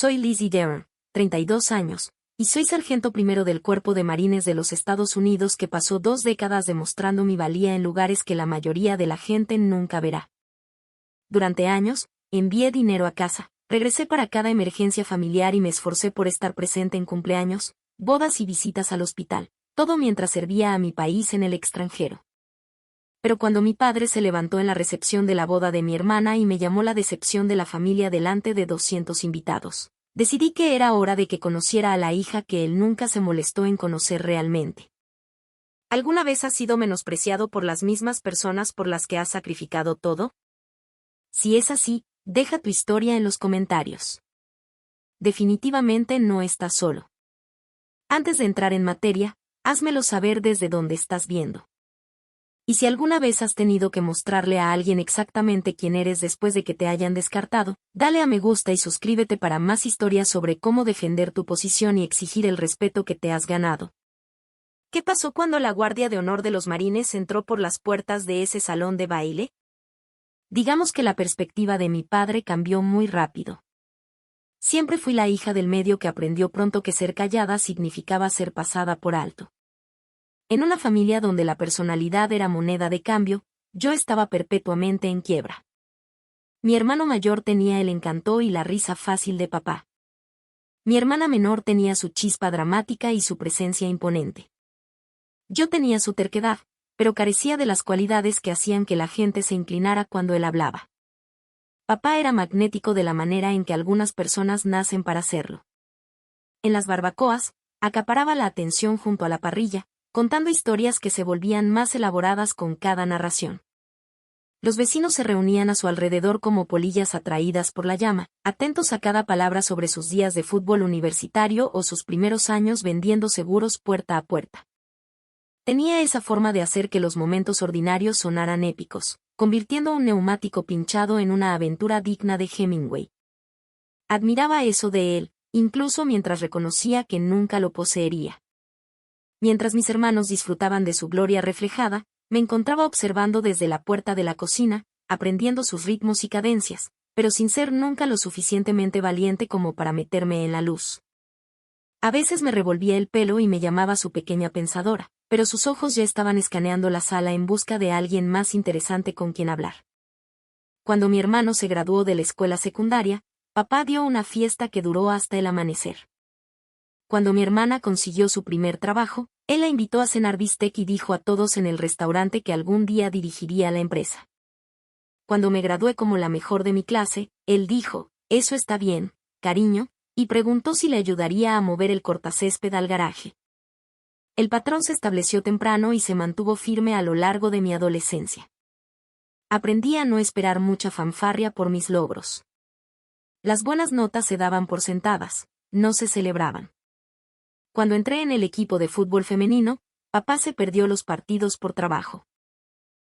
Soy Lizzie Darren, 32 años, y soy sargento primero del Cuerpo de Marines de los Estados Unidos que pasó 2 décadas demostrando mi valía en lugares que la mayoría de la gente nunca verá. Durante años, envié dinero a casa, regresé para cada emergencia familiar y me esforcé por estar presente en cumpleaños, bodas y visitas al hospital, todo mientras servía a mi país en el extranjero. Pero cuando mi padre se levantó en la recepción de la boda de mi hermana y me llamó la decepción de la familia delante de 200 invitados, decidí que era hora de que conociera a la hija que él nunca se molestó en conocer realmente. ¿Alguna vez has sido menospreciado por las mismas personas por las que has sacrificado todo? Si es así, deja tu historia en los comentarios. Definitivamente no estás solo. Antes de entrar en materia, házmelo saber desde dónde estás viendo. Y si alguna vez has tenido que mostrarle a alguien exactamente quién eres después de que te hayan descartado, dale a me gusta y suscríbete para más historias sobre cómo defender tu posición y exigir el respeto que te has ganado. ¿Qué pasó cuando la Guardia de Honor de los Marines entró por las puertas de ese salón de baile? Digamos que la perspectiva de mi padre cambió muy rápido. Siempre fui la hija del medio que aprendió pronto que ser callada significaba ser pasada por alto. En una familia donde la personalidad era moneda de cambio, yo estaba perpetuamente en quiebra. Mi hermano mayor tenía el encanto y la risa fácil de papá. Mi hermana menor tenía su chispa dramática y su presencia imponente. Yo tenía su terquedad, pero carecía de las cualidades que hacían que la gente se inclinara cuando él hablaba. Papá era magnético de la manera en que algunas personas nacen para serlo. En las barbacoas, acaparaba la atención junto a la parrilla, contando historias que se volvían más elaboradas con cada narración. Los vecinos se reunían a su alrededor como polillas atraídas por la llama, atentos a cada palabra sobre sus días de fútbol universitario o sus primeros años vendiendo seguros puerta a puerta. Tenía esa forma de hacer que los momentos ordinarios sonaran épicos, convirtiendo un neumático pinchado en una aventura digna de Hemingway. Admiraba eso de él, incluso mientras reconocía que nunca lo poseería. Mientras mis hermanos disfrutaban de su gloria reflejada, me encontraba observando desde la puerta de la cocina, aprendiendo sus ritmos y cadencias, pero sin ser nunca lo suficientemente valiente como para meterme en la luz. A veces me revolvía el pelo y me llamaba su pequeña pensadora, pero sus ojos ya estaban escaneando la sala en busca de alguien más interesante con quien hablar. Cuando mi hermano se graduó de la escuela secundaria, papá dio una fiesta que duró hasta el amanecer. Cuando mi hermana consiguió su primer trabajo, él la invitó a cenar bistec y dijo a todos en el restaurante que algún día dirigiría la empresa. Cuando me gradué como la mejor de mi clase, él dijo, «Eso está bien, cariño», y preguntó si le ayudaría a mover el cortacésped al garaje. El patrón se estableció temprano y se mantuvo firme a lo largo de mi adolescencia. Aprendí a no esperar mucha fanfarria por mis logros. Las buenas notas se daban por sentadas, no se celebraban. Cuando entré en el equipo de fútbol femenino, papá se perdió los partidos por trabajo.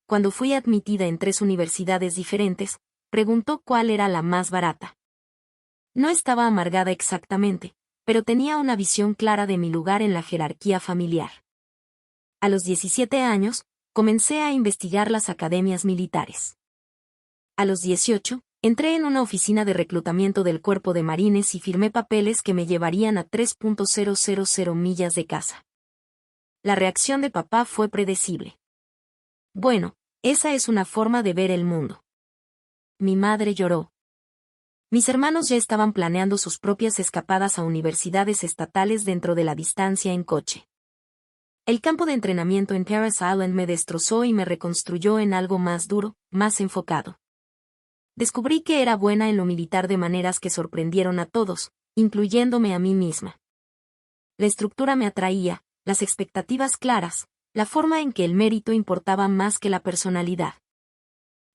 Cuando fui admitida en 3 universidades diferentes, preguntó cuál era la más barata. No estaba amargada exactamente, pero tenía una visión clara de mi lugar en la jerarquía familiar. A los 17 años, comencé a investigar las academias militares. A los 18, entré en una oficina de reclutamiento del Cuerpo de Marines y firmé papeles que me llevarían a 3.000 millas de casa. La reacción de papá fue predecible. Bueno, esa es una forma de ver el mundo. Mi madre lloró. Mis hermanos ya estaban planeando sus propias escapadas a universidades estatales dentro de la distancia en coche. El campo de entrenamiento en Parris Island me destrozó y me reconstruyó en algo más duro, más enfocado. Descubrí que era buena en lo militar de maneras que sorprendieron a todos, incluyéndome a mí misma. La estructura me atraía, las expectativas claras, la forma en que el mérito importaba más que la personalidad.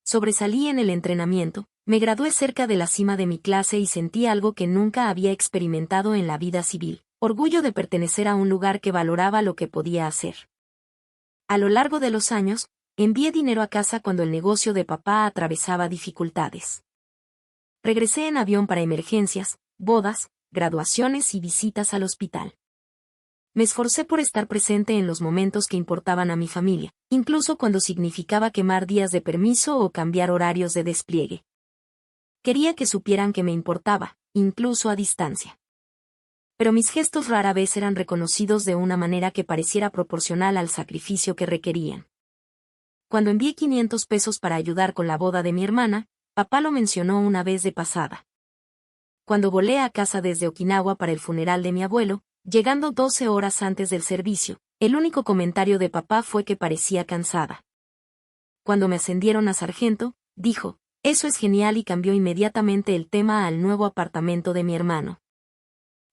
Sobresalí en el entrenamiento, me gradué cerca de la cima de mi clase y sentí algo que nunca había experimentado en la vida civil, orgullo de pertenecer a un lugar que valoraba lo que podía hacer. A lo largo de los años, envié dinero a casa cuando el negocio de papá atravesaba dificultades. Regresé en avión para emergencias, bodas, graduaciones y visitas al hospital. Me esforcé por estar presente en los momentos que importaban a mi familia, incluso cuando significaba quemar días de permiso o cambiar horarios de despliegue. Quería que supieran que me importaba, incluso a distancia. Pero mis gestos rara vez eran reconocidos de una manera que pareciera proporcional al sacrificio que requerían. Cuando envié 500 pesos para ayudar con la boda de mi hermana, papá lo mencionó una vez de pasada. Cuando volé a casa desde Okinawa para el funeral de mi abuelo, llegando 12 horas antes del servicio, el único comentario de papá fue que parecía cansada. Cuando me ascendieron a sargento, dijo, eso es genial, y cambió inmediatamente el tema al nuevo apartamento de mi hermano.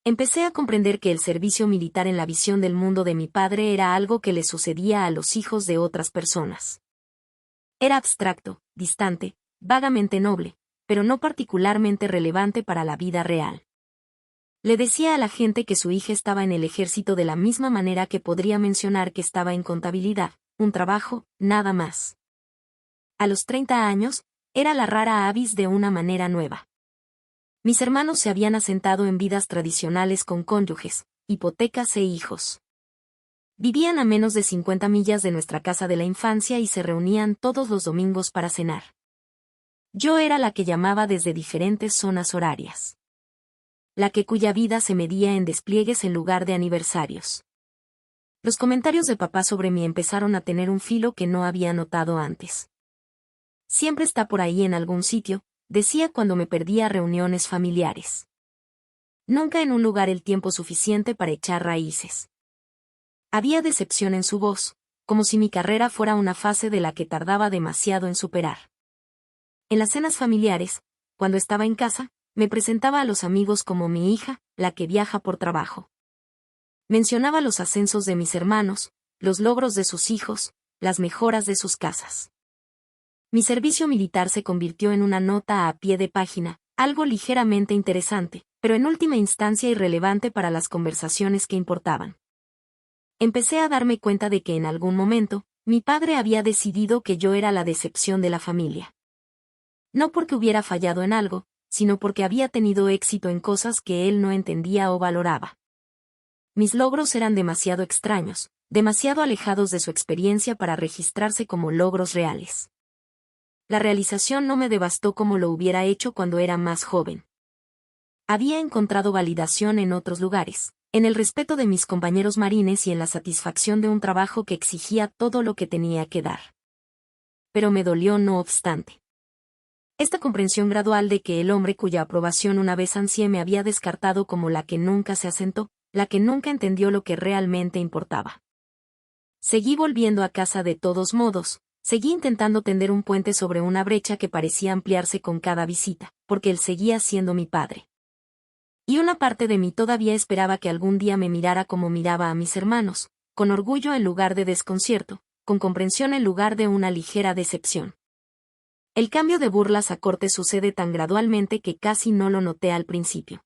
Empecé a comprender que el servicio militar en la visión del mundo de mi padre era algo que le sucedía a los hijos de otras personas. Era abstracto, distante, vagamente noble, pero no particularmente relevante para la vida real. Le decía a la gente que su hija estaba en el ejército de la misma manera que podría mencionar que estaba en contabilidad, un trabajo, nada más. A los 30 años, era la rara avis de una manera nueva. Mis hermanos se habían asentado en vidas tradicionales con cónyuges, hipotecas e hijos. Vivían a menos de 50 millas de nuestra casa de la infancia y se reunían todos los domingos para cenar. Yo era la que llamaba desde diferentes zonas horarias. La que cuya vida se medía en despliegues en lugar de aniversarios. Los comentarios de papá sobre mí empezaron a tener un filo que no había notado antes. Siempre está por ahí en algún sitio, decía cuando me perdía a reuniones familiares. Nunca en un lugar el tiempo suficiente para echar raíces. Había decepción en su voz, como si mi carrera fuera una fase de la que tardaba demasiado en superar. En las cenas familiares, cuando estaba en casa, me presentaba a los amigos como mi hija, la que viaja por trabajo. Mencionaba los ascensos de mis hermanos, los logros de sus hijos, las mejoras de sus casas. Mi servicio militar se convirtió en una nota a pie de página, algo ligeramente interesante, pero en última instancia irrelevante para las conversaciones que importaban. Empecé a darme cuenta de que en algún momento, mi padre había decidido que yo era la decepción de la familia. No porque hubiera fallado en algo, sino porque había tenido éxito en cosas que él no entendía o valoraba. Mis logros eran demasiado extraños, demasiado alejados de su experiencia para registrarse como logros reales. La realización no me devastó como lo hubiera hecho cuando era más joven. Había encontrado validación en otros lugares, en el respeto de mis compañeros marines y en la satisfacción de un trabajo que exigía todo lo que tenía que dar. Pero me dolió no obstante. Esta comprensión gradual de que el hombre cuya aprobación una vez ansié me había descartado como la que nunca se asentó, la que nunca entendió lo que realmente importaba. Seguí volviendo a casa de todos modos, seguí intentando tender un puente sobre una brecha que parecía ampliarse con cada visita, porque él seguía siendo mi padre. Y una parte de mí todavía esperaba que algún día me mirara como miraba a mis hermanos, con orgullo en lugar de desconcierto, con comprensión en lugar de una ligera decepción. El cambio de burlas a corte sucede tan gradualmente que casi no lo noté al principio.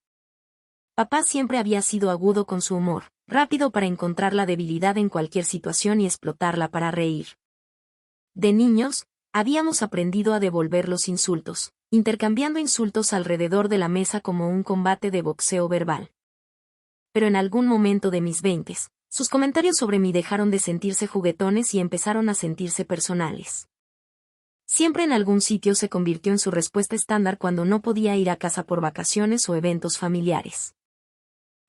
Papá siempre había sido agudo con su humor, rápido para encontrar la debilidad en cualquier situación y explotarla para reír. De niños, habíamos aprendido a devolver los insultos, intercambiando insultos alrededor de la mesa como un combate de boxeo verbal. Pero en algún momento de mis 20s, sus comentarios sobre mí dejaron de sentirse juguetones y empezaron a sentirse personales. Siempre en algún sitio se convirtió en su respuesta estándar cuando no podía ir a casa por vacaciones o eventos familiares.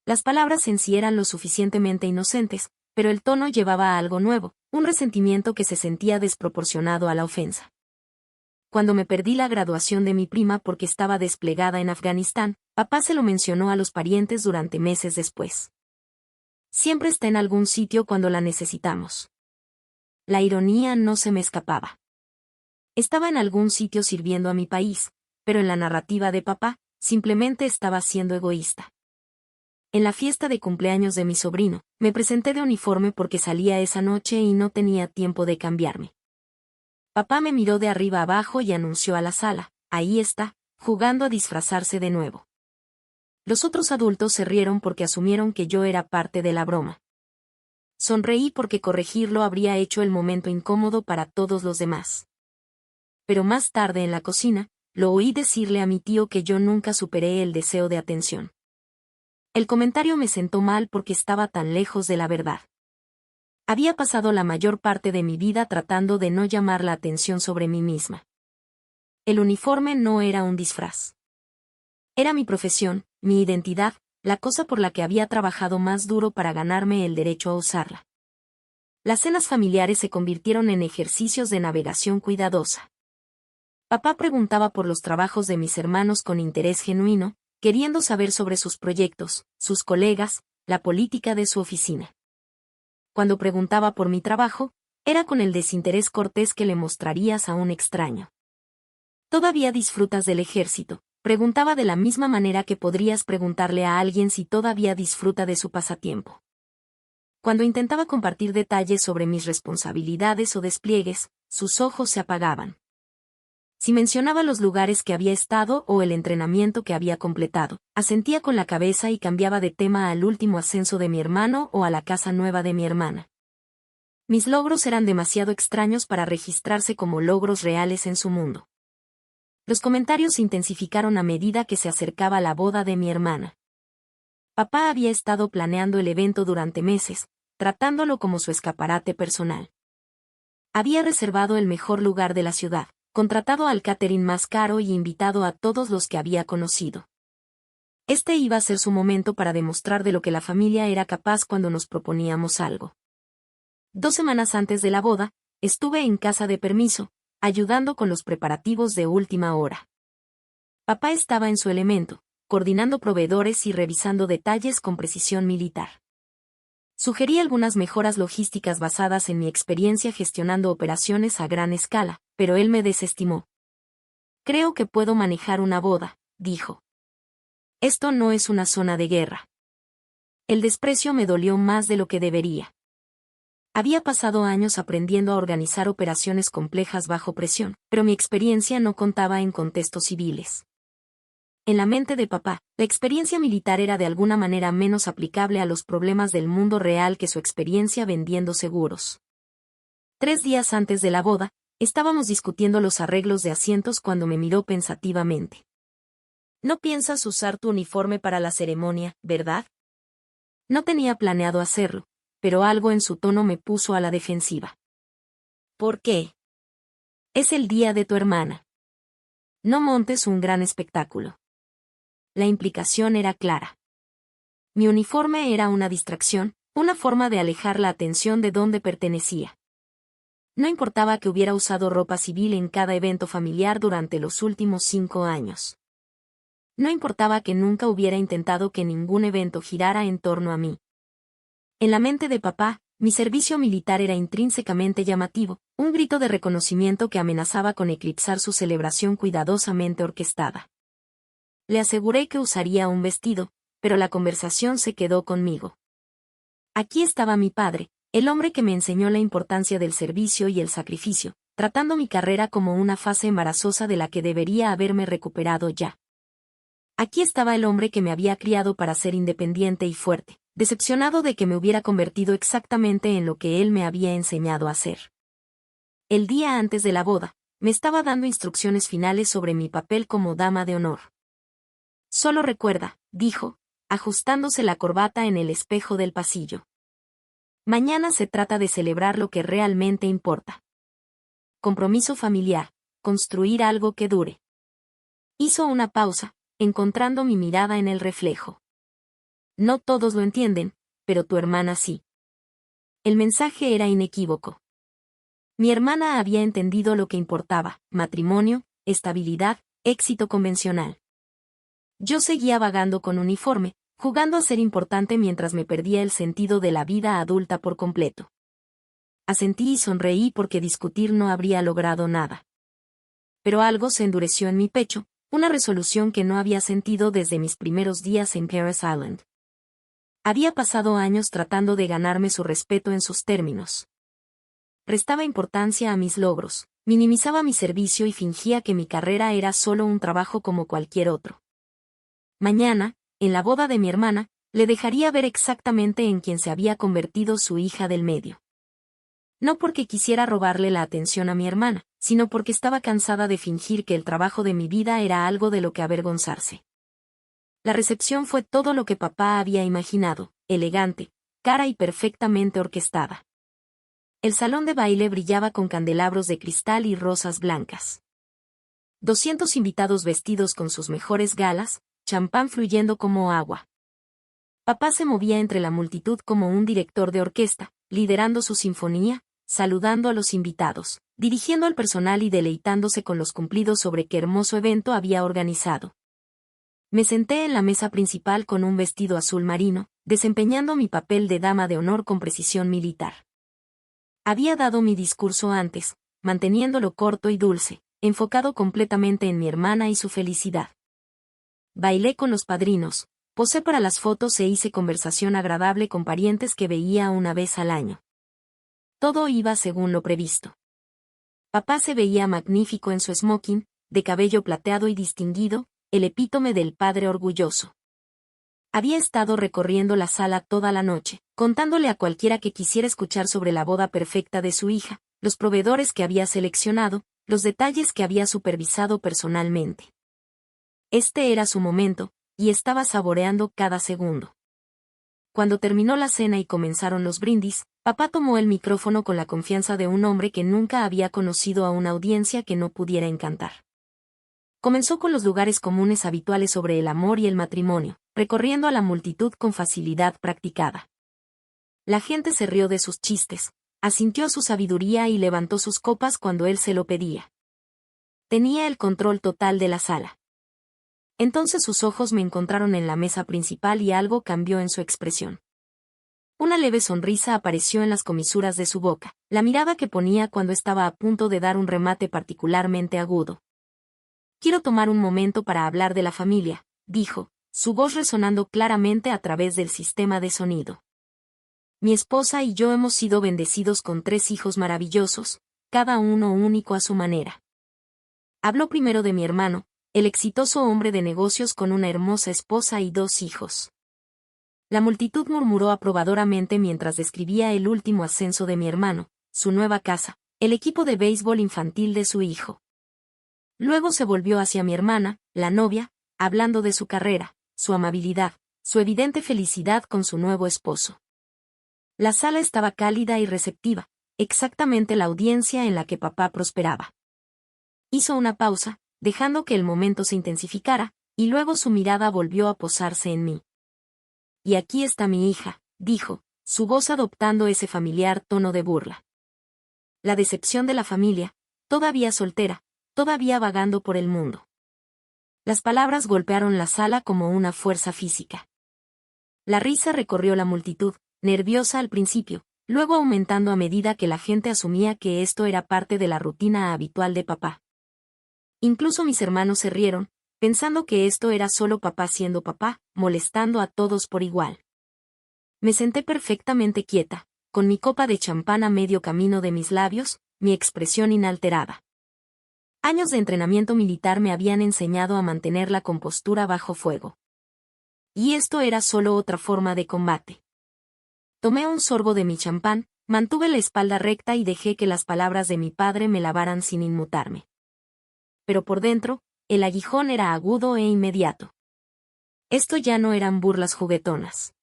Las palabras en sí eran lo suficientemente inocentes, pero el tono llevaba a algo nuevo, un resentimiento que se sentía desproporcionado a la ofensa. Cuando me perdí la graduación de mi prima porque estaba desplegada en Afganistán, papá se lo mencionó a los parientes durante meses después. Siempre está en algún sitio cuando la necesitamos. La ironía no se me escapaba. Estaba en algún sitio sirviendo a mi país, pero en la narrativa de papá, simplemente estaba siendo egoísta. En la fiesta de cumpleaños de mi sobrino, me presenté de uniforme porque salía esa noche y no tenía tiempo de cambiarme. Papá me miró de arriba abajo y anunció a la sala, ahí está, jugando a disfrazarse de nuevo. Los otros adultos se rieron porque asumieron que yo era parte de la broma. Sonreí porque corregirlo habría hecho el momento incómodo para todos los demás. Pero más tarde en la cocina, lo oí decirle a mi tío que yo nunca superé el deseo de atención. El comentario me sentó mal porque estaba tan lejos de la verdad. Había pasado la mayor parte de mi vida tratando de no llamar la atención sobre mí misma. El uniforme no era un disfraz. Era mi profesión, mi identidad, la cosa por la que había trabajado más duro para ganarme el derecho a usarla. Las cenas familiares se convirtieron en ejercicios de navegación cuidadosa. Papá preguntaba por los trabajos de mis hermanos con interés genuino, queriendo saber sobre sus proyectos, sus colegas, la política de su oficina. Cuando preguntaba por mi trabajo, era con el desinterés cortés que le mostrarías a un extraño. ¿Todavía disfrutas del ejército? Preguntaba de la misma manera que podrías preguntarle a alguien si todavía disfruta de su pasatiempo. Cuando intentaba compartir detalles sobre mis responsabilidades o despliegues, sus ojos se apagaban. Si mencionaba los lugares que había estado o el entrenamiento que había completado, asentía con la cabeza y cambiaba de tema al último ascenso de mi hermano o a la casa nueva de mi hermana. Mis logros eran demasiado extraños para registrarse como logros reales en su mundo. Los comentarios se intensificaron a medida que se acercaba la boda de mi hermana. Papá había estado planeando el evento durante meses, tratándolo como su escaparate personal. Había reservado el mejor lugar de la ciudad, contratado al catering más caro y invitado a todos los que había conocido. Este iba a ser su momento para demostrar de lo que la familia era capaz cuando nos proponíamos algo. 2 semanas antes de la boda, estuve en casa de permiso, ayudando con los preparativos de última hora. Papá estaba en su elemento, coordinando proveedores y revisando detalles con precisión militar. Sugerí algunas mejoras logísticas basadas en mi experiencia gestionando operaciones a gran escala, pero él me desestimó. Creo que puedo manejar una boda, dijo. Esto no es una zona de guerra. El desprecio me dolió más de lo que debería. Había pasado años aprendiendo a organizar operaciones complejas bajo presión, pero mi experiencia no contaba en contextos civiles. En la mente de papá, la experiencia militar era de alguna manera menos aplicable a los problemas del mundo real que su experiencia vendiendo seguros. 3 días antes de la boda, estábamos discutiendo los arreglos de asientos cuando me miró pensativamente. No piensas usar tu uniforme para la ceremonia, ¿verdad? No tenía planeado hacerlo, pero algo en su tono me puso a la defensiva. ¿Por qué? Es el día de tu hermana. No montes un gran espectáculo. La implicación era clara. Mi uniforme era una distracción, una forma de alejar la atención de donde pertenecía. No importaba que hubiera usado ropa civil en cada evento familiar durante los últimos 5 años. No importaba que nunca hubiera intentado que ningún evento girara en torno a mí. En la mente de papá, mi servicio militar era intrínsecamente llamativo, un grito de reconocimiento que amenazaba con eclipsar su celebración cuidadosamente orquestada. Le aseguré que usaría un vestido, pero la conversación se quedó conmigo. Aquí estaba mi padre, el hombre que me enseñó la importancia del servicio y el sacrificio, tratando mi carrera como una fase embarazosa de la que debería haberme recuperado ya. Aquí estaba el hombre que me había criado para ser independiente y fuerte, decepcionado de que me hubiera convertido exactamente en lo que él me había enseñado a hacer. El día antes de la boda, me estaba dando instrucciones finales sobre mi papel como dama de honor. Solo recuerda, dijo, ajustándose la corbata en el espejo del pasillo. Mañana se trata de celebrar lo que realmente importa. Compromiso familiar, construir algo que dure. Hizo una pausa, encontrando mi mirada en el reflejo. No todos lo entienden, pero tu hermana sí. El mensaje era inequívoco. Mi hermana había entendido lo que importaba: matrimonio, estabilidad, éxito convencional. Yo seguía vagando con uniforme, jugando a ser importante mientras me perdía el sentido de la vida adulta por completo. Asentí y sonreí porque discutir no habría logrado nada. Pero algo se endureció en mi pecho, una resolución que no había sentido desde mis primeros días en Parris Island. Había pasado años tratando de ganarme su respeto en sus términos. Restaba importancia a mis logros, minimizaba mi servicio y fingía que mi carrera era solo un trabajo como cualquier otro. Mañana, en la boda de mi hermana, le dejaría ver exactamente en quién se había convertido su hija del medio. No porque quisiera robarle la atención a mi hermana, sino porque estaba cansada de fingir que el trabajo de mi vida era algo de lo que avergonzarse. La recepción fue todo lo que papá había imaginado, elegante, cara y perfectamente orquestada. El salón de baile brillaba con candelabros de cristal y rosas blancas. 200 invitados vestidos con sus mejores galas, champán fluyendo como agua. Papá se movía entre la multitud como un director de orquesta, liderando su sinfonía, saludando a los invitados, dirigiendo al personal y deleitándose con los cumplidos sobre qué hermoso evento había organizado. Me senté en la mesa principal con un vestido azul marino, desempeñando mi papel de dama de honor con precisión militar. Había dado mi discurso antes, manteniéndolo corto y dulce, enfocado completamente en mi hermana y su felicidad. Bailé con los padrinos, posé para las fotos e hice conversación agradable con parientes que veía una vez al año. Todo iba según lo previsto. Papá se veía magnífico en su smoking, de cabello plateado y distinguido, el epítome del padre orgulloso. Había estado recorriendo la sala toda la noche, contándole a cualquiera que quisiera escuchar sobre la boda perfecta de su hija, los proveedores que había seleccionado, los detalles que había supervisado personalmente. Este era su momento, y estaba saboreando cada segundo. Cuando terminó la cena y comenzaron los brindis, papá tomó el micrófono con la confianza de un hombre que nunca había conocido a una audiencia que no pudiera encantar. Comenzó con los lugares comunes habituales sobre el amor y el matrimonio, recorriendo a la multitud con facilidad practicada. La gente se rió de sus chistes, asintió a su sabiduría y levantó sus copas cuando él se lo pedía. Tenía el control total de la sala. Entonces sus ojos me encontraron en la mesa principal y algo cambió en su expresión. Una leve sonrisa apareció en las comisuras de su boca, la mirada que ponía cuando estaba a punto de dar un remate particularmente agudo. Quiero tomar un momento para hablar de la familia, dijo, su voz resonando claramente a través del sistema de sonido. Mi esposa y yo hemos sido bendecidos con 3 hijos maravillosos, cada uno único a su manera. Habló primero de mi hermano, el exitoso hombre de negocios con una hermosa esposa y 2 hijos. La multitud murmuró aprobadoramente mientras describía el último ascenso de mi hermano, su nueva casa, el equipo de béisbol infantil de su hijo. Luego se volvió hacia mi hermana, la novia, hablando de su carrera, su amabilidad, su evidente felicidad con su nuevo esposo. La sala estaba cálida y receptiva, exactamente la audiencia en la que papá prosperaba. Hizo una pausa, dejando que el momento se intensificara, y luego su mirada volvió a posarse en mí. Y aquí está mi hija, dijo, su voz adoptando ese familiar tono de burla. La decepción de la familia, todavía soltera, todavía vagando por el mundo. Las palabras golpearon la sala como una fuerza física. La risa recorrió la multitud, nerviosa al principio, luego aumentando a medida que la gente asumía que esto era parte de la rutina habitual de papá. Incluso mis hermanos se rieron, pensando que esto era solo papá siendo papá, molestando a todos por igual. Me senté perfectamente quieta, con mi copa de champán a medio camino de mis labios, mi expresión inalterada. Años de entrenamiento militar me habían enseñado a mantener la compostura bajo fuego. Y esto era solo otra forma de combate. Tomé un sorbo de mi champán, mantuve la espalda recta y dejé que las palabras de mi padre me lavaran sin inmutarme. Pero por dentro, el aguijón era agudo e inmediato. Esto ya no eran burlas juguetonas.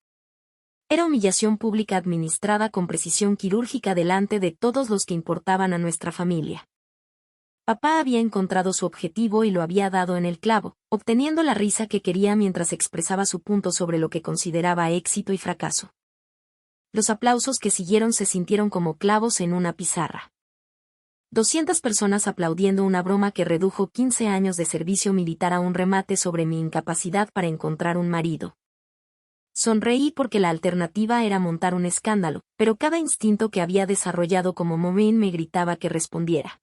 Era humillación pública administrada con precisión quirúrgica delante de todos los que importaban a nuestra familia. Papá había encontrado su objetivo y lo había dado en el clavo, obteniendo la risa que quería mientras expresaba su punto sobre lo que consideraba éxito y fracaso. Los aplausos que siguieron se sintieron como clavos en una pizarra. 200 personas aplaudiendo una broma que redujo 15 años de servicio militar a un remate sobre mi incapacidad para encontrar un marido. Sonreí porque la alternativa era montar un escándalo, pero cada instinto que había desarrollado como Momin me gritaba que respondiera.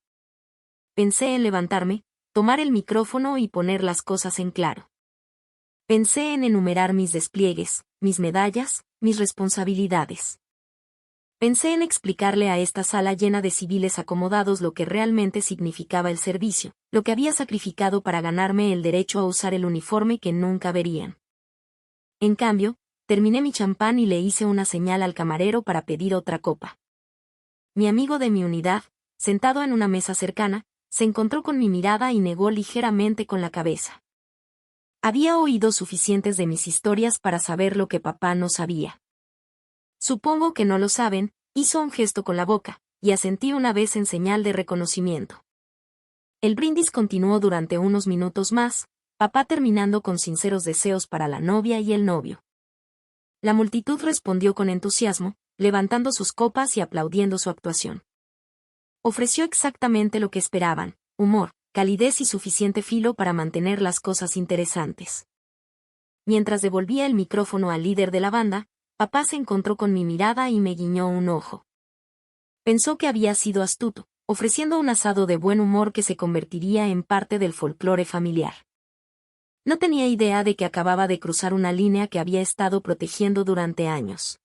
Pensé en levantarme, tomar el micrófono y poner las cosas en claro. Pensé en enumerar mis despliegues, mis medallas, mis responsabilidades. Pensé en explicarle a esta sala llena de civiles acomodados lo que realmente significaba el servicio, lo que había sacrificado para ganarme el derecho a usar el uniforme que nunca verían. En cambio, terminé mi champán y le hice una señal al camarero para pedir otra copa. Mi amigo de mi unidad, sentado en una mesa cercana, se encontró con mi mirada y negó ligeramente con la cabeza. Había oído suficientes de mis historias para saber lo que papá no sabía. Supongo que no lo saben, hizo un gesto con la boca, y asentí una vez en señal de reconocimiento. El brindis continuó durante unos minutos más, papá terminando con sinceros deseos para la novia y el novio. La multitud respondió con entusiasmo, levantando sus copas y aplaudiendo su actuación. Ofreció exactamente lo que esperaban: humor, calidez y suficiente filo para mantener las cosas interesantes. Mientras devolvía el micrófono al líder de la banda, papá se encontró con mi mirada y me guiñó un ojo. Pensó que había sido astuto, ofreciendo un asado de buen humor que se convertiría en parte del folclore familiar. No tenía idea de que acababa de cruzar una línea que había estado protegiendo durante años.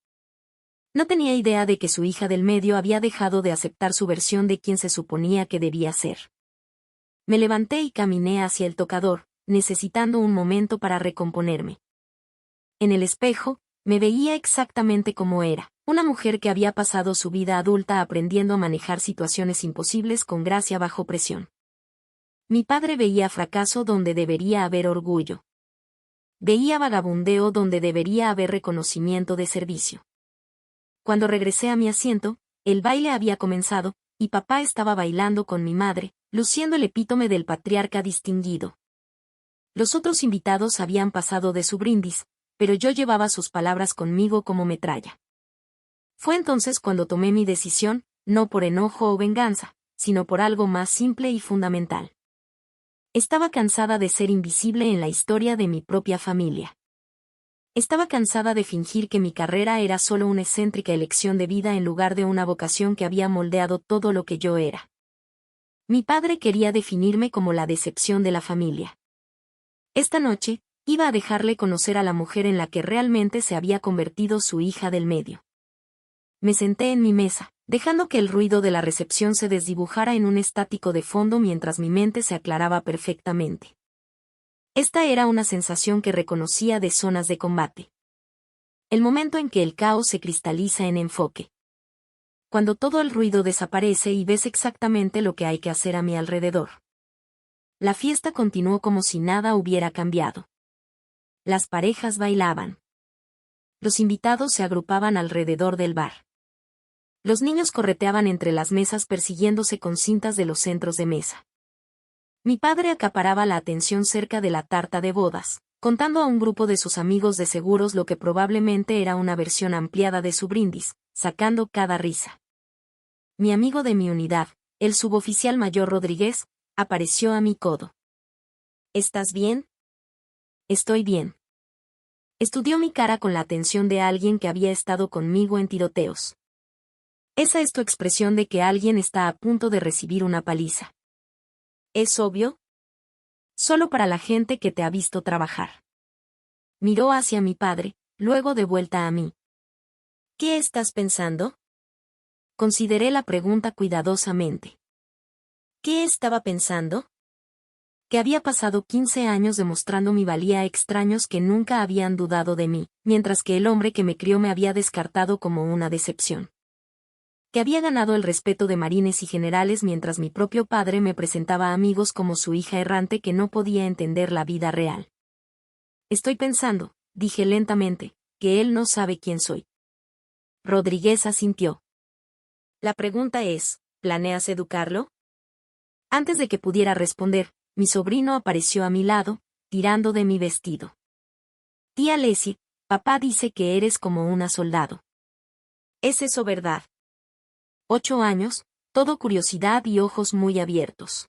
No tenía idea de que su hija del medio había dejado de aceptar su versión de quien se suponía que debía ser. Me levanté y caminé hacia el tocador, necesitando un momento para recomponerme. En el espejo, me veía exactamente como era, una mujer que había pasado su vida adulta aprendiendo a manejar situaciones imposibles con gracia bajo presión. Mi padre veía fracaso donde debería haber orgullo. Veía vagabundeo donde debería haber reconocimiento de servicio. Cuando regresé a mi asiento, el baile había comenzado, y papá estaba bailando con mi madre, luciendo el epítome del patriarca distinguido. Los otros invitados habían pasado de su brindis, pero yo llevaba sus palabras conmigo como metralla. Fue entonces cuando tomé mi decisión, no por enojo o venganza, sino por algo más simple y fundamental. Estaba cansada de ser invisible en la historia de mi propia familia. Estaba cansada de fingir que mi carrera era solo una excéntrica elección de vida en lugar de una vocación que había moldeado todo lo que yo era. Mi padre quería definirme como la decepción de la familia. Esta noche, iba a dejarle conocer a la mujer en la que realmente se había convertido su hija del medio. Me senté en mi mesa, dejando que el ruido de la recepción se desdibujara en un estático de fondo mientras mi mente se aclaraba perfectamente. Esta era una sensación que reconocía de zonas de combate. El momento en que el caos se cristaliza en enfoque. Cuando todo el ruido desaparece y ves exactamente lo que hay que hacer a mi alrededor. La fiesta continuó como si nada hubiera cambiado. Las parejas bailaban. Los invitados se agrupaban alrededor del bar. Los niños correteaban entre las mesas persiguiéndose con cintas de los centros de mesa. Mi padre acaparaba la atención cerca de la tarta de bodas, contando a un grupo de sus amigos de seguros lo que probablemente era una versión ampliada de su brindis, sacando cada risa. Mi amigo de mi unidad, el suboficial mayor Rodríguez, apareció a mi codo. ¿Estás bien? Estoy bien. Estudió mi cara con la atención de alguien que había estado conmigo en tiroteos. Esa es tu expresión de que alguien está a punto de recibir una paliza. ¿Es obvio? Solo para la gente que te ha visto trabajar. Miró hacia mi padre, luego de vuelta a mí. ¿Qué estás pensando? Consideré la pregunta cuidadosamente. ¿Qué estaba pensando? Que había pasado 15 años demostrando mi valía a extraños que nunca habían dudado de mí, mientras que el hombre que me crió me había descartado como una decepción. Que había ganado el respeto de marines y generales mientras mi propio padre me presentaba a amigos como su hija errante que no podía entender la vida real. Estoy pensando, dije lentamente, que él no sabe quién soy. Rodríguez asintió. La pregunta es, ¿planeas educarlo? Antes de que pudiera responder, mi sobrino apareció a mi lado, tirando de mi vestido. Tía Leslie, papá dice que eres como una soldado. ¿Es eso verdad? 8 años, todo curiosidad y ojos muy abiertos.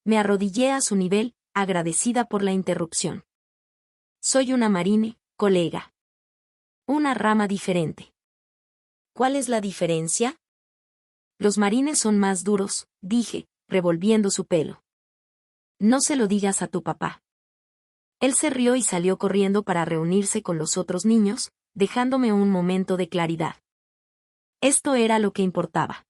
Me arrodillé a su nivel, agradecida por la interrupción. Soy una marine, colega. Una rama diferente. ¿Cuál es la diferencia? Los marines son más duros, dije, revolviendo su pelo. No se lo digas a tu papá. Él se rió y salió corriendo para reunirse con los otros niños, dejándome un momento de claridad. Esto era lo que importaba.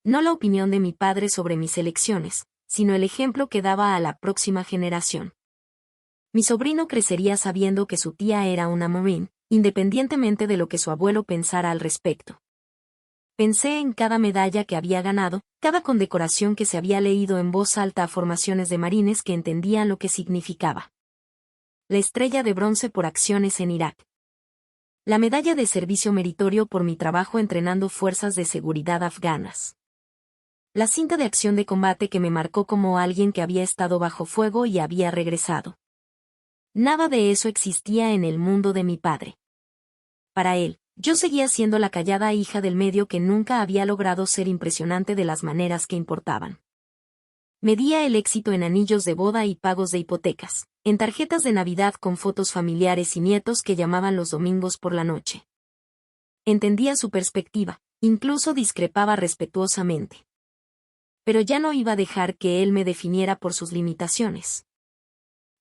No la opinión de mi padre sobre mis elecciones, sino el ejemplo que daba a la próxima generación. Mi sobrino crecería sabiendo que su tía era una Marine, independientemente de lo que su abuelo pensara al respecto. Pensé en cada medalla que había ganado, cada condecoración que se había leído en voz alta a formaciones de marines que entendían lo que significaba. La estrella de bronce por acciones en Irak. La medalla de servicio meritorio por mi trabajo entrenando fuerzas de seguridad afganas. La cinta de acción de combate que me marcó como alguien que había estado bajo fuego y había regresado. Nada de eso existía en el mundo de mi padre. Para él, yo seguía siendo la callada hija del medio que nunca había logrado ser impresionante de las maneras que importaban. Medía el éxito en anillos de boda y pagos de hipotecas, en tarjetas de Navidad con fotos familiares y nietos que llamaban los domingos por la noche. Entendía su perspectiva, incluso discrepaba respetuosamente. Pero ya no iba a dejar que él me definiera por sus limitaciones.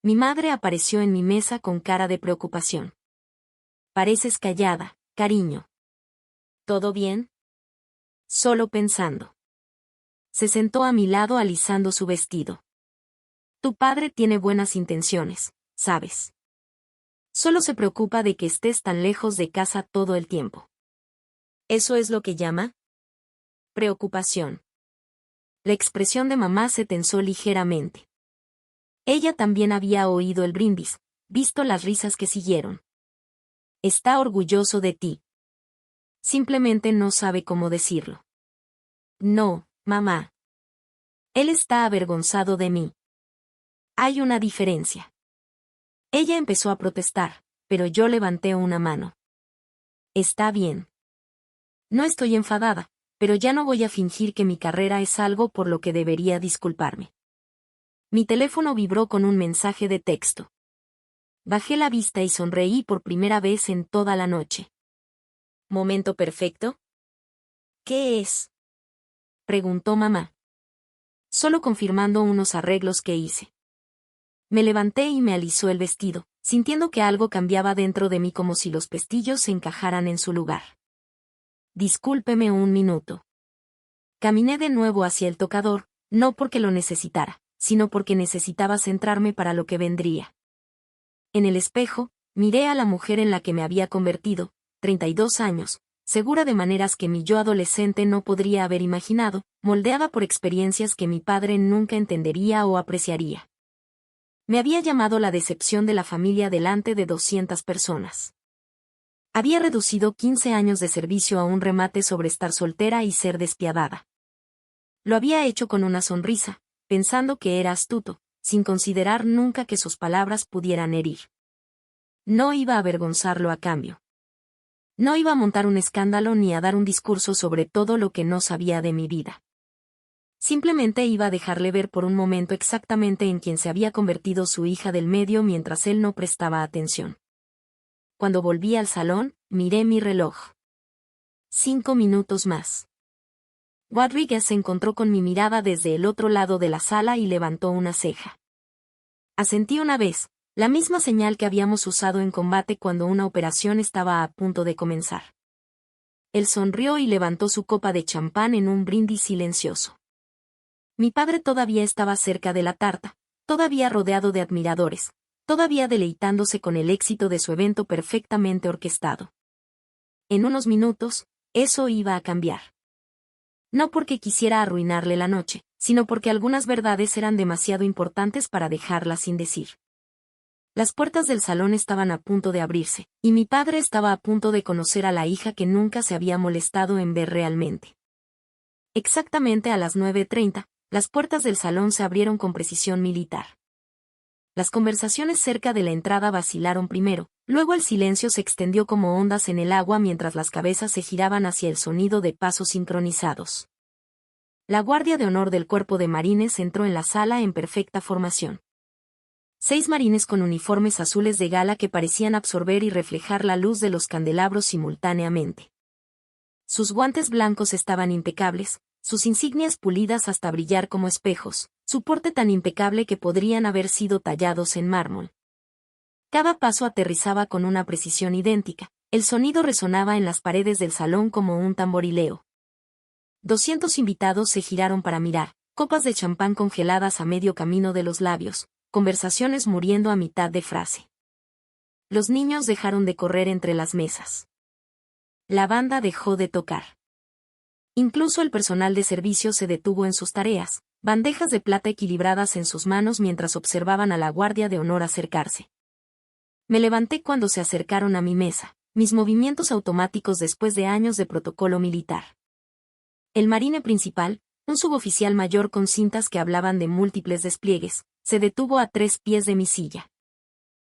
Mi madre apareció en mi mesa con cara de preocupación. Pareces callada, cariño. ¿Todo bien? Solo pensando. Se sentó a mi lado alisando su vestido. Tu padre tiene buenas intenciones, ¿sabes? Solo se preocupa de que estés tan lejos de casa todo el tiempo. ¿Eso es lo que llama? Preocupación. La expresión de mamá se tensó ligeramente. Ella también había oído el brindis, visto las risas que siguieron. Está orgulloso de ti. Simplemente no sabe cómo decirlo. No, mamá. Él está avergonzado de mí. Hay una diferencia. Ella empezó a protestar, pero yo levanté una mano. Está bien. No estoy enfadada, pero ya no voy a fingir que mi carrera es algo por lo que debería disculparme. Mi teléfono vibró con un mensaje de texto. Bajé la vista y sonreí por primera vez en toda la noche. ¿Momento perfecto? ¿Qué es? Preguntó mamá. Solo confirmando unos arreglos que hice. Me levanté y me alisó el vestido, sintiendo que algo cambiaba dentro de mí como si los pestillos se encajaran en su lugar. Discúlpeme un minuto. Caminé de nuevo hacia el tocador, no porque lo necesitara, sino porque necesitaba centrarme para lo que vendría. En el espejo, miré a la mujer en la que me había convertido, 32 años, segura de maneras que mi yo adolescente no podría haber imaginado, moldeada por experiencias que mi padre nunca entendería o apreciaría. Me había llamado la decepción de la familia delante de 200 personas. Había reducido 15 años de servicio a un remate sobre estar soltera y ser despiadada. Lo había hecho con una sonrisa, pensando que era astuto, sin considerar nunca que sus palabras pudieran herir. No iba a avergonzarlo a cambio. No iba a montar un escándalo ni a dar un discurso sobre todo lo que no sabía de mi vida. Simplemente iba a dejarle ver por un momento exactamente en quién se había convertido su hija del medio mientras él no prestaba atención. Cuando volví al salón, miré mi reloj. 5 minutos más. Rodríguez se encontró con mi mirada desde el otro lado de la sala y levantó una ceja. Asentí una vez, la misma señal que habíamos usado en combate cuando una operación estaba a punto de comenzar. Él sonrió y levantó su copa de champán en un brindis silencioso. Mi padre todavía estaba cerca de la tarta, todavía rodeado de admiradores, todavía deleitándose con el éxito de su evento perfectamente orquestado. En unos minutos, eso iba a cambiar. No porque quisiera arruinarle la noche, sino porque algunas verdades eran demasiado importantes para dejarlas sin decir. Las puertas del salón estaban a punto de abrirse, y mi padre estaba a punto de conocer a la hija que nunca se había molestado en ver realmente. Exactamente a las 9:30, las puertas del salón se abrieron con precisión militar. Las conversaciones cerca de la entrada vacilaron primero, luego el silencio se extendió como ondas en el agua mientras las cabezas se giraban hacia el sonido de pasos sincronizados. La guardia de honor del cuerpo de marines entró en la sala en perfecta formación. 6 marines con uniformes azules de gala que parecían absorber y reflejar la luz de los candelabros simultáneamente. Sus guantes blancos estaban impecables, sus insignias pulidas hasta brillar como espejos, su porte tan impecable que podrían haber sido tallados en mármol. Cada paso aterrizaba con una precisión idéntica, el sonido resonaba en las paredes del salón como un tamborileo. 200 invitados se giraron para mirar, copas de champán congeladas a medio camino de los labios, conversaciones muriendo a mitad de frase. Los niños dejaron de correr entre las mesas. La banda dejó de tocar. Incluso el personal de servicio se detuvo en sus tareas, bandejas de plata equilibradas en sus manos mientras observaban a la guardia de honor acercarse. Me levanté cuando se acercaron a mi mesa, mis movimientos automáticos después de años de protocolo militar. El marine principal, Un suboficial mayor con cintas que hablaban de múltiples despliegues, se detuvo a 3 pies de mi silla.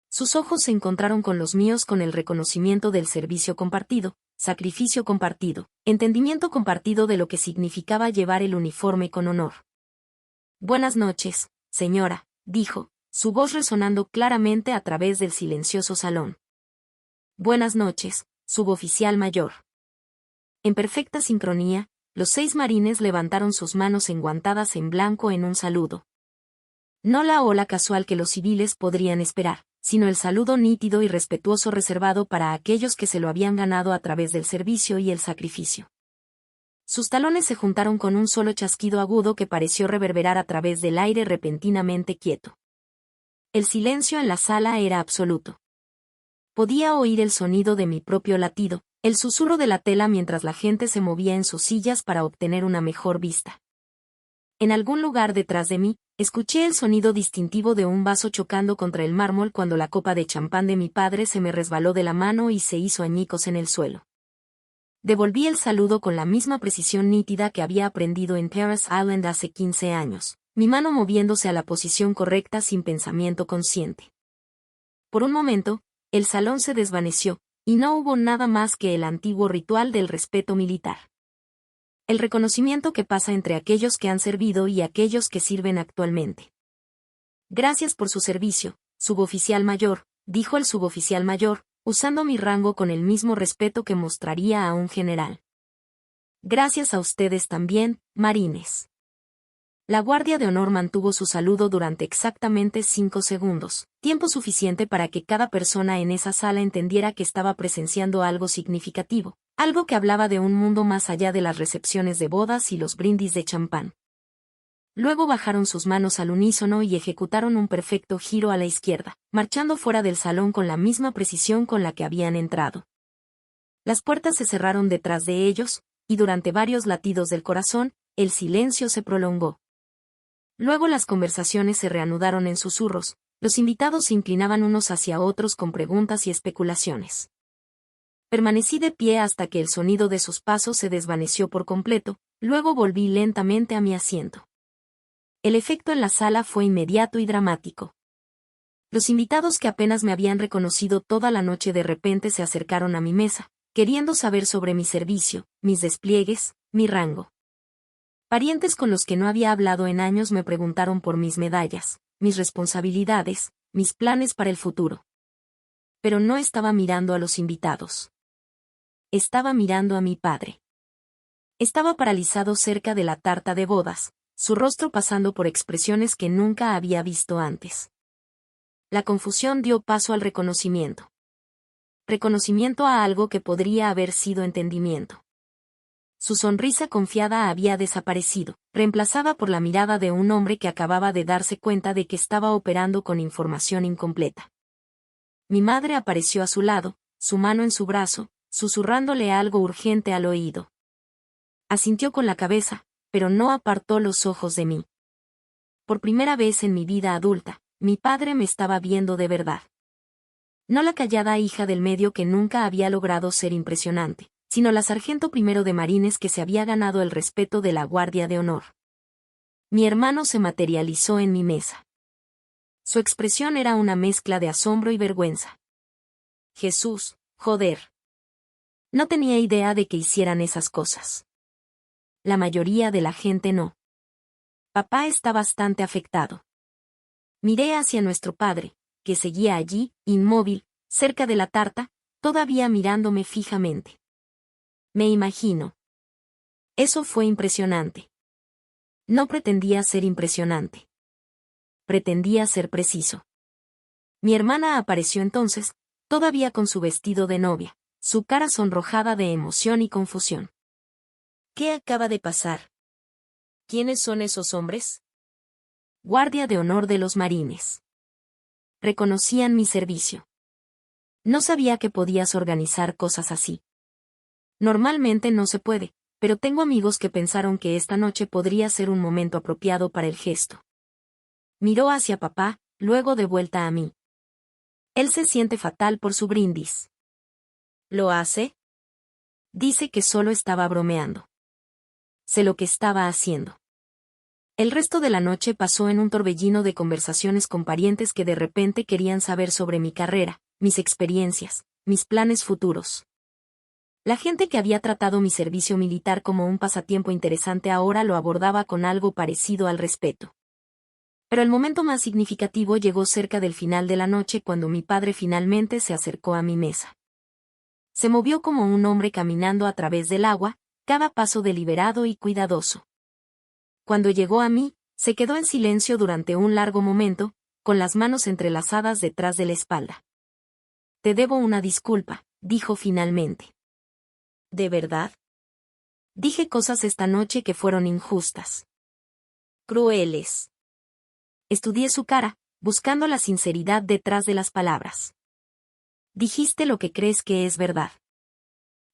Sus ojos se encontraron con los míos con el reconocimiento del servicio compartido, sacrificio compartido, entendimiento compartido de lo que significaba llevar el uniforme con honor. «Buenas noches, señora», dijo, su voz resonando claramente a través del silencioso salón. «Buenas noches, suboficial mayor». En perfecta sincronía, los 6 marines levantaron sus manos enguantadas en blanco en un saludo. No la ola casual que los civiles podrían esperar, sino el saludo nítido y respetuoso reservado para aquellos que se lo habían ganado a través del servicio y el sacrificio. Sus talones se juntaron con un solo chasquido agudo que pareció reverberar a través del aire repentinamente quieto. El silencio en la sala era absoluto. Podía oír el sonido de mi propio latido, el susurro de la tela mientras la gente se movía en sus sillas para obtener una mejor vista. En algún lugar detrás de mí, escuché el sonido distintivo de un vaso chocando contra el mármol cuando la copa de champán de mi padre se me resbaló de la mano y se hizo añicos en el suelo. Devolví el saludo con la misma precisión nítida que había aprendido en Paris Island hace 15 años, mi mano moviéndose a la posición correcta sin pensamiento consciente. Por un momento, el salón se desvaneció, y no hubo nada más que el antiguo ritual del respeto militar. El reconocimiento que pasa entre aquellos que han servido y aquellos que sirven actualmente. «Gracias por su servicio, suboficial mayor», dijo el suboficial mayor, usando mi rango con el mismo respeto que mostraría a un general. «Gracias a ustedes también, marines». La Guardia de Honor mantuvo su saludo durante exactamente 5 segundos, tiempo suficiente para que cada persona en esa sala entendiera que estaba presenciando algo significativo, algo que hablaba de un mundo más allá de las recepciones de bodas y los brindis de champán. Luego bajaron sus manos al unísono y ejecutaron un perfecto giro a la izquierda, marchando fuera del salón con la misma precisión con la que habían entrado. Las puertas se cerraron detrás de ellos, y durante varios latidos del corazón, el silencio se prolongó. Luego las conversaciones se reanudaron en susurros, los invitados se inclinaban unos hacia otros con preguntas y especulaciones. Permanecí de pie hasta que el sonido de sus pasos se desvaneció por completo, luego volví lentamente a mi asiento. El efecto en la sala fue inmediato y dramático. Los invitados que apenas me habían reconocido toda la noche de repente se acercaron a mi mesa, queriendo saber sobre mi servicio, mis despliegues, mi rango. Parientes con los que no había hablado en años me preguntaron por mis medallas, mis responsabilidades, mis planes para el futuro. Pero no estaba mirando a los invitados. Estaba mirando a mi padre. Estaba paralizado cerca de la tarta de bodas, su rostro pasando por expresiones que nunca había visto antes. La confusión dio paso al reconocimiento. Reconocimiento a algo que podría haber sido entendimiento. Su sonrisa confiada había desaparecido, reemplazada por la mirada de un hombre que acababa de darse cuenta de que estaba operando con información incompleta. Mi madre apareció a su lado, su mano en su brazo, susurrándole algo urgente al oído. Asintió con la cabeza, pero no apartó los ojos de mí. Por primera vez en mi vida adulta, mi padre me estaba viendo de verdad. No la callada hija del medio que nunca había logrado ser impresionante, sino la sargento primero de marines que se había ganado el respeto de la Guardia de Honor. Mi hermano se materializó en mi mesa. Su expresión era una mezcla de asombro y vergüenza. Jesús, joder. No tenía idea de que hicieran esas cosas. La mayoría de la gente no. Papá está bastante afectado. Miré hacia nuestro padre, que seguía allí, inmóvil, cerca de la tarta, todavía mirándome fijamente. Me imagino. Eso fue impresionante. No pretendía ser impresionante. Pretendía ser preciso. Mi hermana apareció entonces, todavía con su vestido de novia, su cara sonrojada de emoción y confusión. ¿Qué acaba de pasar? ¿Quiénes son esos hombres? Guardia de Honor de los Marines. Reconocían mi servicio. No sabía que podías organizar cosas así. Normalmente no se puede, pero tengo amigos que pensaron que esta noche podría ser un momento apropiado para el gesto. Miró hacia papá, luego de vuelta a mí. Él se siente fatal por su brindis. ¿Lo hace? Dice que solo estaba bromeando. sé lo que estaba haciendo. El resto de la noche pasó en un torbellino de conversaciones con parientes que de repente querían saber sobre mi carrera, mis experiencias, mis planes futuros. La gente que había tratado mi servicio militar como un pasatiempo interesante ahora lo abordaba con algo parecido al respeto. Pero el momento más significativo llegó cerca del final de la noche cuando mi padre finalmente se acercó a mi mesa. Se movió como un hombre caminando a través del agua, cada paso deliberado y cuidadoso. Cuando llegó a mí, se quedó en silencio durante un largo momento, con las manos entrelazadas detrás de la espalda. Te debo una disculpa, dijo finalmente. ¿De verdad? Dije cosas esta noche que fueron injustas. Crueles. Estudié su cara, buscando la sinceridad detrás de las palabras. Dijiste lo que crees que es verdad.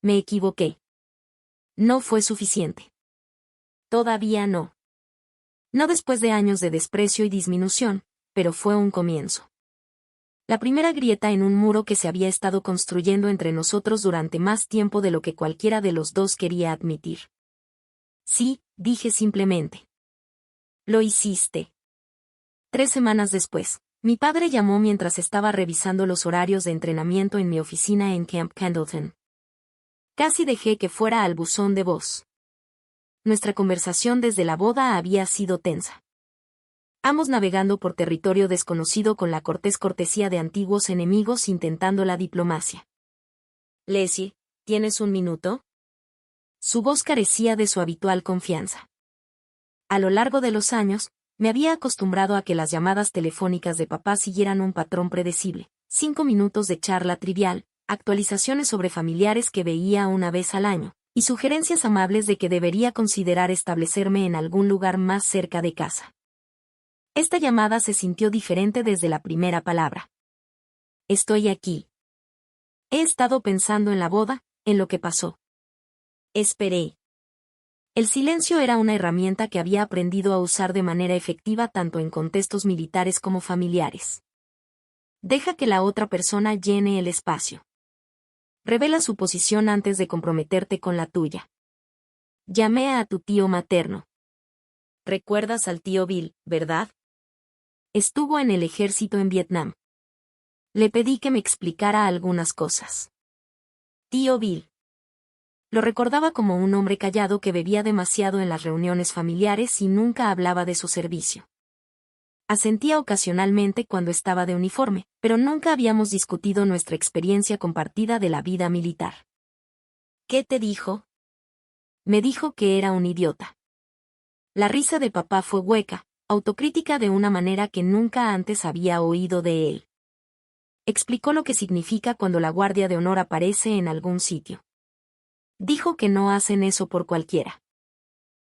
Me equivoqué. No fue suficiente. Todavía no. No después de años de desprecio y disminución, pero fue un comienzo. La primera grieta en un muro que se había estado construyendo entre nosotros durante más tiempo de lo que cualquiera de los dos quería admitir. Sí, dije simplemente. Lo hiciste. 3 semanas después, mi padre llamó mientras estaba revisando los horarios de entrenamiento en mi oficina en Camp Pendleton. Casi dejé que fuera al buzón de voz. Nuestra conversación desde la boda había sido tensa. Ambos navegando por territorio desconocido con la cortés cortesía de antiguos enemigos intentando la diplomacia. Leslie, ¿tienes un minuto? Su voz carecía de su habitual confianza. A lo largo de los años, me había acostumbrado a que las llamadas telefónicas de papá siguieran un patrón predecible: 5 minutos de charla trivial, actualizaciones sobre familiares que veía una vez al año, y sugerencias amables de que debería considerar establecerme en algún lugar más cerca de casa. Esta llamada se sintió diferente desde la primera palabra. Estoy aquí. He estado pensando en la boda, en lo que pasó. Esperé. El silencio era una herramienta que había aprendido a usar de manera efectiva tanto en contextos militares como familiares. Deja que la otra persona llene el espacio. Revela su posición antes de comprometerte con la tuya. Llamé a tu tío materno. ¿Recuerdas al tío Bill, verdad? Estuvo en el ejército en Vietnam. Le pedí que me explicara algunas cosas. Tío Bill. Lo recordaba como un hombre callado que bebía demasiado en las reuniones familiares y nunca hablaba de su servicio. Asentía ocasionalmente cuando estaba de uniforme, pero nunca habíamos discutido nuestra experiencia compartida de la vida militar. ¿Qué te dijo? Me dijo que era un idiota. La risa de papá fue hueca, autocrítica de una manera que nunca antes había oído de él. Explicó lo que significa cuando la guardia de honor aparece en algún sitio. Dijo que no hacen eso por cualquiera.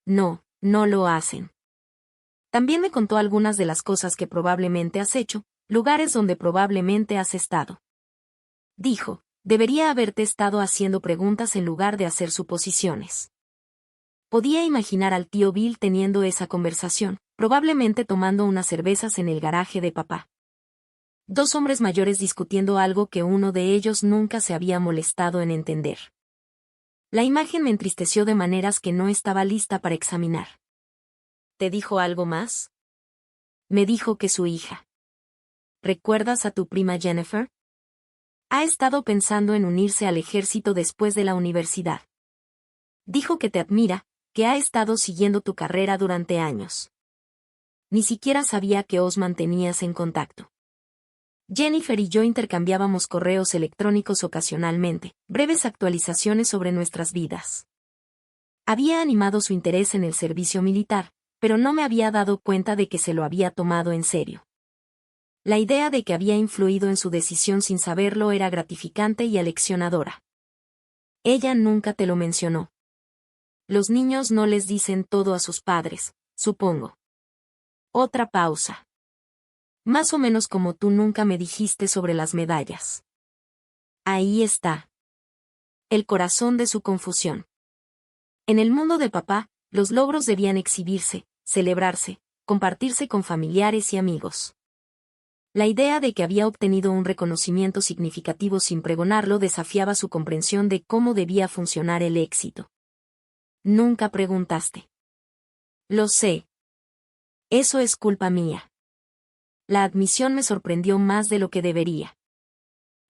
No, no lo hacen. También me contó algunas de las cosas que probablemente has hecho, lugares donde probablemente has estado. Dijo, debería haberte estado haciendo preguntas en lugar de hacer suposiciones. Podía imaginar al tío Bill teniendo esa conversación, probablemente tomando unas cervezas en el garaje de papá. 2 hombres mayores discutiendo algo que uno de ellos nunca se había molestado en entender. La imagen me entristeció de maneras que no estaba lista para examinar. ¿Te dijo algo más? Me dijo que su hija. ¿Recuerdas a tu prima Jennifer? Ha estado pensando en unirse al ejército después de la universidad. Dijo que te admira, que ha estado siguiendo tu carrera durante años. Ni siquiera sabía que os mantenías en contacto. Jennifer y yo intercambiábamos correos electrónicos ocasionalmente, breves actualizaciones sobre nuestras vidas. Había animado su interés en el servicio militar, pero no me había dado cuenta de que se lo había tomado en serio. La idea de que había influido en su decisión sin saberlo era gratificante y aleccionadora. Ella nunca te lo mencionó. Los niños no les dicen todo a sus padres, supongo. Otra pausa. Más o menos como tú nunca me dijiste sobre las medallas. Ahí está. El corazón de su confusión. En el mundo de papá, los logros debían exhibirse, celebrarse, compartirse con familiares y amigos. La idea de que había obtenido un reconocimiento significativo sin pregonarlo desafiaba su comprensión de cómo debía funcionar el éxito. Nunca preguntaste. Lo sé. Eso es culpa mía. La admisión me sorprendió más de lo que debería.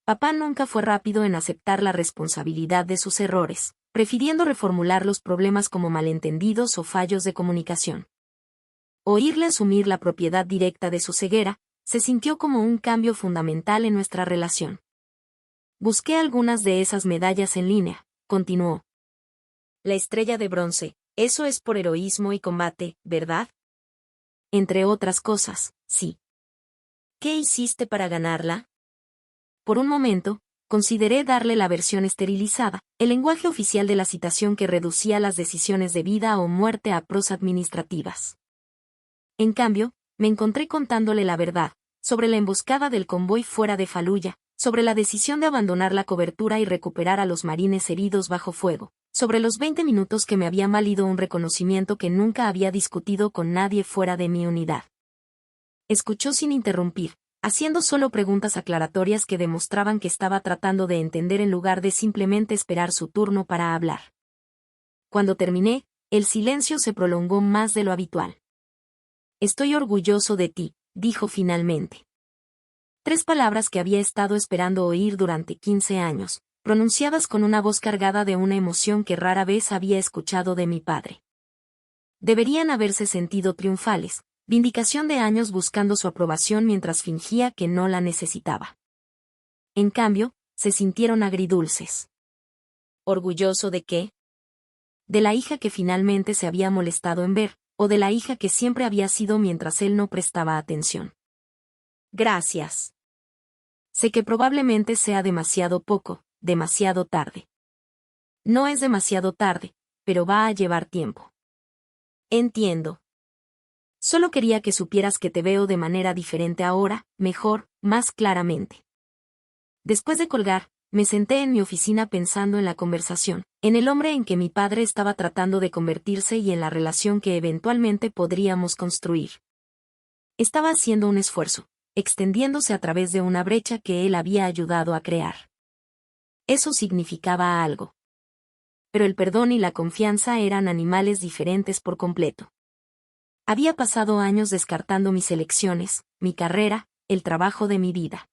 Papá nunca fue rápido en aceptar la responsabilidad de sus errores, prefiriendo reformular los problemas como malentendidos o fallos de comunicación. Oírle asumir la propiedad directa de su ceguera, se sintió como un cambio fundamental en nuestra relación. Busqué algunas de esas medallas en línea, continuó. La estrella de bronce, eso es por heroísmo y combate, ¿verdad? Entre otras cosas, sí. ¿Qué hiciste para ganarla? Por un momento, consideré darle la versión esterilizada, el lenguaje oficial de la citación que reducía las decisiones de vida o muerte a pros administrativas. En cambio, me encontré contándole la verdad, sobre la emboscada del convoy fuera de Faluya, sobre la decisión de abandonar la cobertura y recuperar a los marines heridos bajo fuego, sobre los 20 minutos que me había valido un reconocimiento que nunca había discutido con nadie fuera de mi unidad. Escuchó sin interrumpir, haciendo solo preguntas aclaratorias que demostraban que estaba tratando de entender en lugar de simplemente esperar su turno para hablar. Cuando terminé, el silencio se prolongó más de lo habitual. Estoy orgulloso de ti, dijo finalmente. 3 palabras que había estado esperando oír durante 15 años, pronunciadas con una voz cargada de una emoción que rara vez había escuchado de mi padre. Deberían haberse sentido triunfales, vindicación de años buscando su aprobación mientras fingía que no la necesitaba. En cambio, se sintieron agridulces. ¿Orgulloso de qué? De la hija que finalmente se había molestado en ver, o de la hija que siempre había sido mientras él no prestaba atención. Gracias. Sé que probablemente sea demasiado poco, demasiado tarde. No es demasiado tarde, pero va a llevar tiempo. Entiendo. Solo quería que supieras que te veo de manera diferente ahora, mejor, más claramente. Después de colgar, me senté en mi oficina pensando en la conversación, en el hombre en que mi padre estaba tratando de convertirse y en la relación que eventualmente podríamos construir. Estaba haciendo un esfuerzo, extendiéndose a través de una brecha que él había ayudado a crear. Eso significaba algo. Pero el perdón y la confianza eran animales diferentes por completo. Había pasado años descartando mis elecciones, mi carrera, el trabajo de mi vida.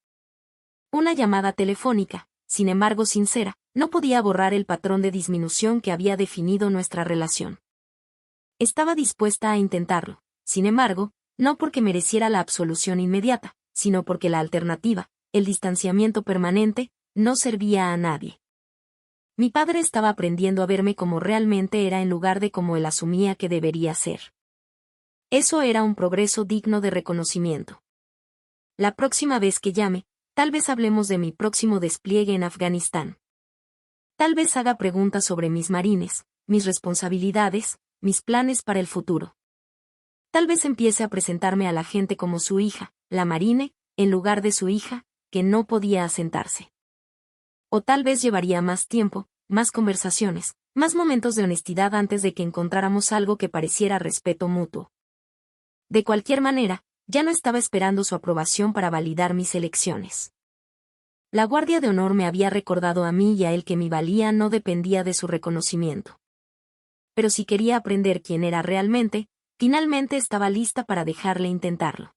Una llamada telefónica, sin embargo sincera, no podía borrar el patrón de disminución que había definido nuestra relación. Estaba dispuesta a intentarlo, sin embargo, no porque mereciera la absolución inmediata, sino porque la alternativa, el distanciamiento permanente, no servía a nadie. Mi padre estaba aprendiendo a verme como realmente era en lugar de como él asumía que debería ser. Eso era un progreso digno de reconocimiento. La próxima vez que llame, tal vez hablemos de mi próximo despliegue en Afganistán. Tal vez haga preguntas sobre mis marines, mis responsabilidades, mis planes para el futuro. Tal vez empiece a presentarme a la gente como su hija, la marine, en lugar de su hija, que no podía asentarse. O tal vez llevaría más tiempo, más conversaciones, más momentos de honestidad antes de que encontráramos algo que pareciera respeto mutuo. De cualquier manera, ya no estaba esperando su aprobación para validar mis elecciones. La Guardia de Honor me había recordado a mí y a él que mi valía no dependía de su reconocimiento. Pero si quería aprender quién era realmente, finalmente estaba lista para dejarle intentarlo.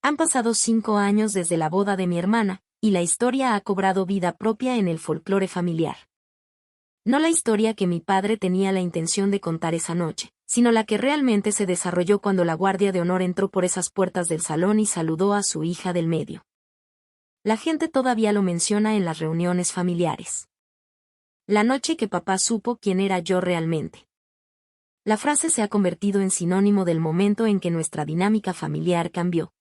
Han pasado 5 años desde la boda de mi hermana, y la historia ha cobrado vida propia en el folclore familiar. No la historia que mi padre tenía la intención de contar esa noche, sino la que realmente se desarrolló cuando la Guardia de Honor entró por esas puertas del salón y saludó a su hija del medio. La gente todavía lo menciona en las reuniones familiares. La noche que papá supo quién era yo realmente. La frase se ha convertido en sinónimo del momento en que nuestra dinámica familiar cambió.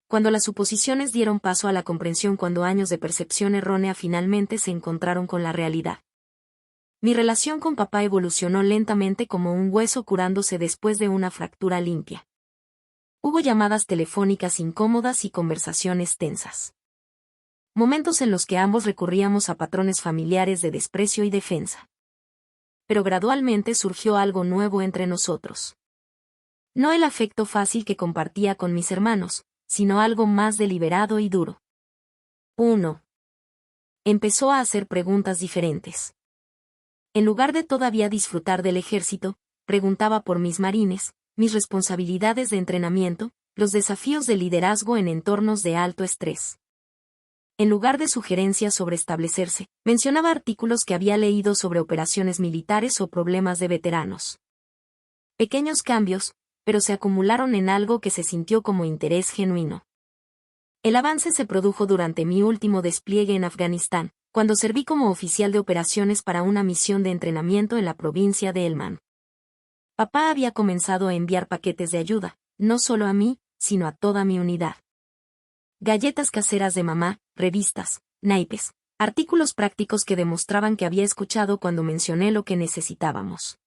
Cuando las suposiciones dieron paso a la comprensión, cuando años de percepción errónea finalmente se encontraron con la realidad. Mi relación con papá evolucionó lentamente como un hueso curándose después de una fractura limpia. Hubo llamadas telefónicas incómodas y conversaciones tensas. Momentos en los que ambos recurríamos a patrones familiares de desprecio y defensa. Pero gradualmente surgió algo nuevo entre nosotros. No el afecto fácil que compartía con mis hermanos, sino algo más deliberado y duro. 1. Empezó a hacer preguntas diferentes. En lugar de todavía disfrutar del ejército, preguntaba por mis marines, mis responsabilidades de entrenamiento, los desafíos de liderazgo en entornos de alto estrés. En lugar de sugerencias sobre establecerse, mencionaba artículos que había leído sobre operaciones militares o problemas de veteranos. Pequeños cambios, pero se acumularon en algo que se sintió como interés genuino. El avance se produjo durante mi último despliegue en Afganistán, cuando serví como oficial de operaciones para una misión de entrenamiento en la provincia de Helmand. Papá había comenzado a enviar paquetes de ayuda, no solo a mí, sino a toda mi unidad. Galletas caseras de mamá, revistas, naipes, artículos prácticos que demostraban que había escuchado cuando mencioné lo que necesitábamos.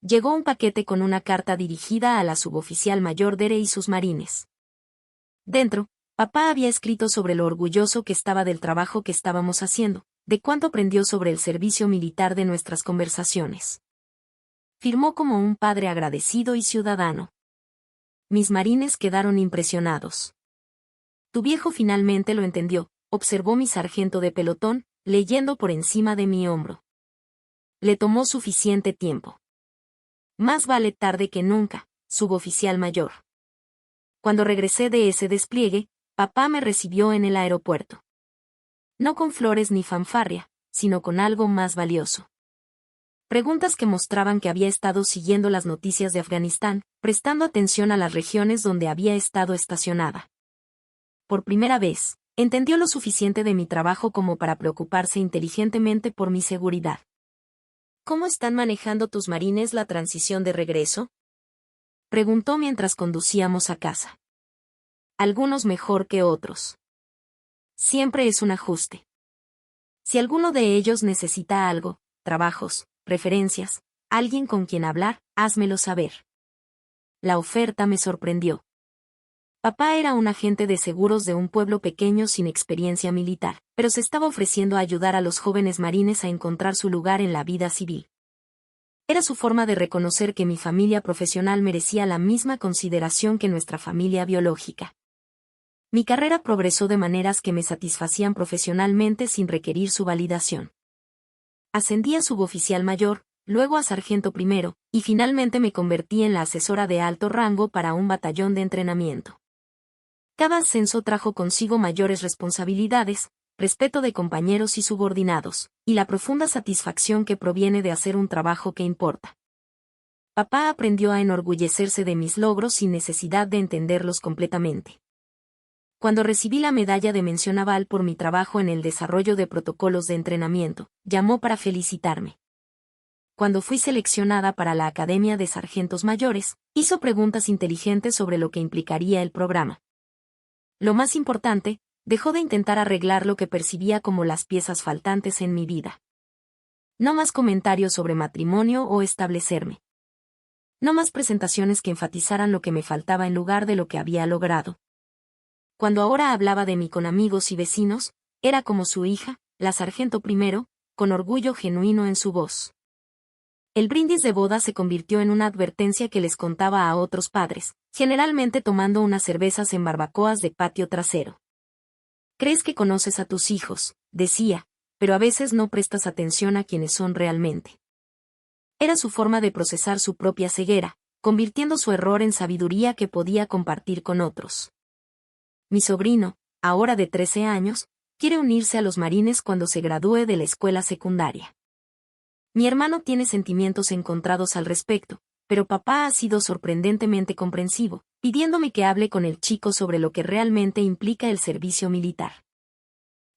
Llegó un paquete con una carta dirigida a la suboficial mayor Dere y sus marines. Dentro, papá había escrito sobre lo orgulloso que estaba del trabajo que estábamos haciendo, de cuánto aprendió sobre el servicio militar de nuestras conversaciones. Firmó como un padre agradecido y ciudadano. Mis marines quedaron impresionados. Tu viejo finalmente lo entendió, observó mi sargento de pelotón, leyendo por encima de mi hombro. Le tomó suficiente tiempo. Más vale tarde que nunca, suboficial mayor. Cuando regresé de ese despliegue, papá me recibió en el aeropuerto. No con flores ni fanfarria, sino con algo más valioso. Preguntas que mostraban que había estado siguiendo las noticias de Afganistán, prestando atención a las regiones donde había estado estacionada. Por primera vez, entendió lo suficiente de mi trabajo como para preocuparse inteligentemente por mi seguridad. ¿Cómo están manejando tus marines la transición de regreso? Preguntó mientras conducíamos a casa. Algunos mejor que otros. Siempre es un ajuste. Si alguno de ellos necesita algo, trabajos, referencias, alguien con quien hablar, házmelo saber. La oferta me sorprendió. Papá era un agente de seguros de un pueblo pequeño sin experiencia militar, pero se estaba ofreciendo a ayudar a los jóvenes marines a encontrar su lugar en la vida civil. Era su forma de reconocer que mi familia profesional merecía la misma consideración que nuestra familia biológica. Mi carrera progresó de maneras que me satisfacían profesionalmente sin requerir su validación. Ascendí a suboficial mayor, luego a sargento primero, y finalmente me convertí en la asesora de alto rango para un batallón de entrenamiento. Cada ascenso trajo consigo mayores responsabilidades, respeto de compañeros y subordinados, y la profunda satisfacción que proviene de hacer un trabajo que importa. Papá aprendió a enorgullecerse de mis logros sin necesidad de entenderlos completamente. Cuando recibí la medalla de mención naval por mi trabajo en el desarrollo de protocolos de entrenamiento, llamó para felicitarme. Cuando fui seleccionada para la Academia de Sargentos Mayores, hizo preguntas inteligentes sobre lo que implicaría el programa. Lo más importante, dejó de intentar arreglar lo que percibía como las piezas faltantes en mi vida. No más comentarios sobre matrimonio o establecerme. No más presentaciones que enfatizaran lo que me faltaba en lugar de lo que había logrado. Cuando ahora hablaba de mí con amigos y vecinos, era como su hija, la sargento primero, con orgullo genuino en su voz. El brindis de boda se convirtió en una advertencia que les contaba a otros padres, generalmente tomando unas cervezas en barbacoas de patio trasero. Crees que conoces a tus hijos, decía, pero a veces no prestas atención a quienes son realmente. Era su forma de procesar su propia ceguera, convirtiendo su error en sabiduría que podía compartir con otros. Mi sobrino, ahora de 13 años, quiere unirse a los marines cuando se gradúe de la escuela secundaria. Mi hermano tiene sentimientos encontrados al respecto, pero papá ha sido sorprendentemente comprensivo, pidiéndome que hable con el chico sobre lo que realmente implica el servicio militar.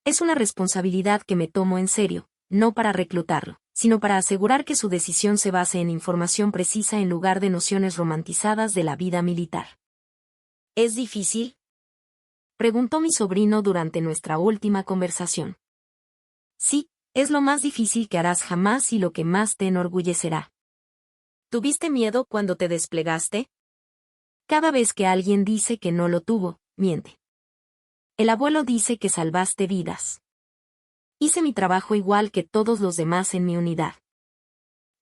Es una responsabilidad que me tomo en serio, no para reclutarlo, sino para asegurar que su decisión se base en información precisa en lugar de nociones romantizadas de la vida militar. ¿Es difícil?, preguntó mi sobrino durante nuestra última conversación. Sí, es lo más difícil que harás jamás y lo que más te enorgullecerá. ¿Tuviste miedo cuando te desplegaste? Cada vez que alguien dice que no lo tuvo, miente. El abuelo dice que salvaste vidas. Hice mi trabajo igual que todos los demás en mi unidad.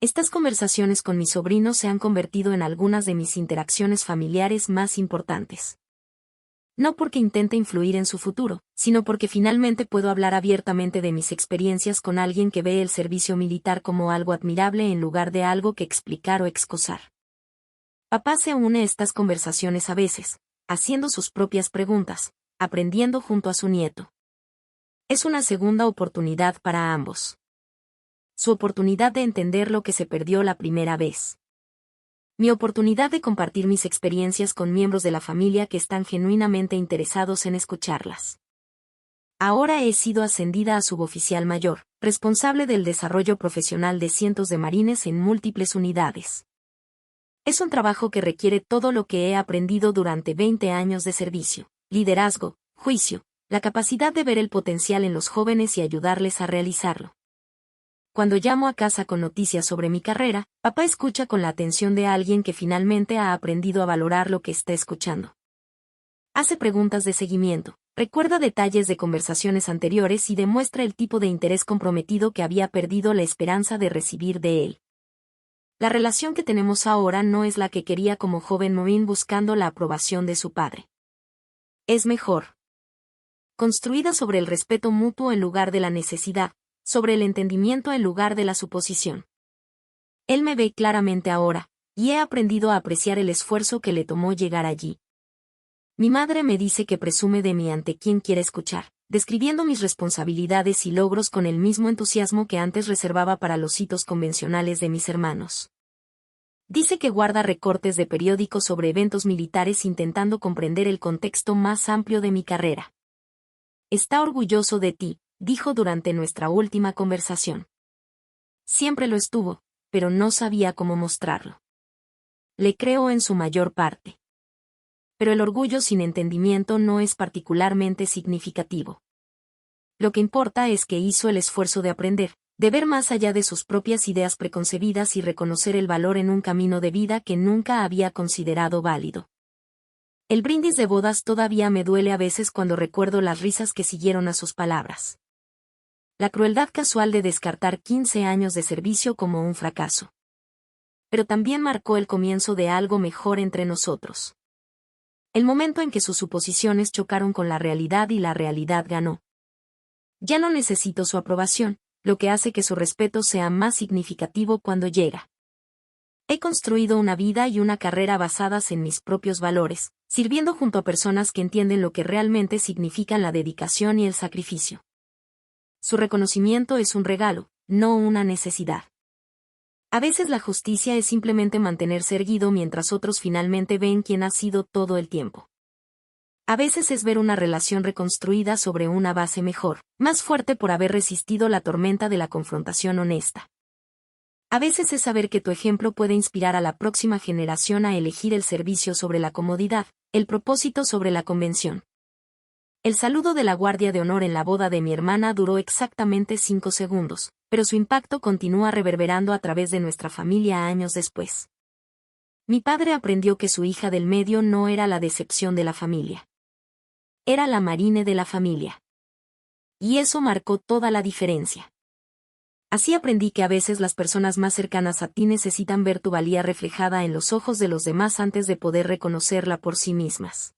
Estas conversaciones con mi sobrino se han convertido en algunas de mis interacciones familiares más importantes. No porque intente influir en su futuro, sino porque finalmente puedo hablar abiertamente de mis experiencias con alguien que ve el servicio militar como algo admirable en lugar de algo que explicar o excusar. Papá se une a estas conversaciones a veces, haciendo sus propias preguntas, aprendiendo junto a su nieto. Es una segunda oportunidad para ambos. Su oportunidad de entender lo que se perdió la primera vez. Mi oportunidad de compartir mis experiencias con miembros de la familia que están genuinamente interesados en escucharlas. Ahora he sido ascendida a suboficial mayor, responsable del desarrollo profesional de cientos de marines en múltiples unidades. Es un trabajo que requiere todo lo que he aprendido durante 20 años de servicio: liderazgo, juicio, la capacidad de ver el potencial en los jóvenes y ayudarles a realizarlo. Cuando llamo a casa con noticias sobre mi carrera, papá escucha con la atención de alguien que finalmente ha aprendido a valorar lo que está escuchando. Hace preguntas de seguimiento, recuerda detalles de conversaciones anteriores y demuestra el tipo de interés comprometido que había perdido la esperanza de recibir de él. La relación que tenemos ahora no es la que quería como joven Moín buscando la aprobación de su padre. Es mejor. Construida sobre el respeto mutuo en lugar de la necesidad, sobre el entendimiento en lugar de la suposición. Él me ve claramente ahora, y he aprendido a apreciar el esfuerzo que le tomó llegar allí. Mi madre me dice que presume de mí ante quien quiere escuchar, describiendo mis responsabilidades y logros con el mismo entusiasmo que antes reservaba para los hitos convencionales de mis hermanos. Dice que guarda recortes de periódicos sobre eventos militares intentando comprender el contexto más amplio de mi carrera. Está orgulloso de ti, dijo durante nuestra última conversación. Siempre lo estuvo, pero no sabía cómo mostrarlo. Le creo en su mayor parte. Pero el orgullo sin entendimiento no es particularmente significativo. Lo que importa es que hizo el esfuerzo de aprender, de ver más allá de sus propias ideas preconcebidas y reconocer el valor en un camino de vida que nunca había considerado válido. El brindis de bodas todavía me duele a veces cuando recuerdo las risas que siguieron a sus palabras. La crueldad casual de descartar 15 años de servicio como un fracaso. Pero también marcó el comienzo de algo mejor entre nosotros. El momento en que sus suposiciones chocaron con la realidad y la realidad ganó. Ya no necesito su aprobación, lo que hace que su respeto sea más significativo cuando llega. He construido una vida y una carrera basadas en mis propios valores, sirviendo junto a personas que entienden lo que realmente significan la dedicación y el sacrificio. Su reconocimiento es un regalo, no una necesidad. A veces la justicia es simplemente mantenerse erguido mientras otros finalmente ven quién ha sido todo el tiempo. A veces es ver una relación reconstruida sobre una base mejor, más fuerte por haber resistido la tormenta de la confrontación honesta. A veces es saber que tu ejemplo puede inspirar a la próxima generación a elegir el servicio sobre la comodidad, el propósito sobre la convención. El saludo de la guardia de honor en la boda de mi hermana duró exactamente 5 segundos, pero su impacto continúa reverberando a través de nuestra familia años después. Mi padre aprendió que su hija del medio no era la decepción de la familia. Era la marine de la familia. Y eso marcó toda la diferencia. Así aprendí que a veces las personas más cercanas a ti necesitan ver tu valía reflejada en los ojos de los demás antes de poder reconocerla por sí mismas.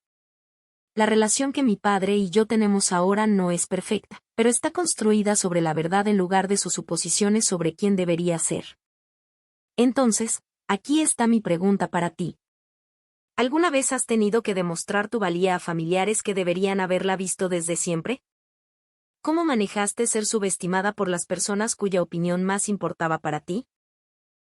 La relación que mi padre y yo tenemos ahora no es perfecta, pero está construida sobre la verdad en lugar de sus suposiciones sobre quién debería ser. Entonces, aquí está mi pregunta para ti. ¿Alguna vez has tenido que demostrar tu valía a familiares que deberían haberla visto desde siempre? ¿Cómo manejaste ser subestimada por las personas cuya opinión más importaba para ti?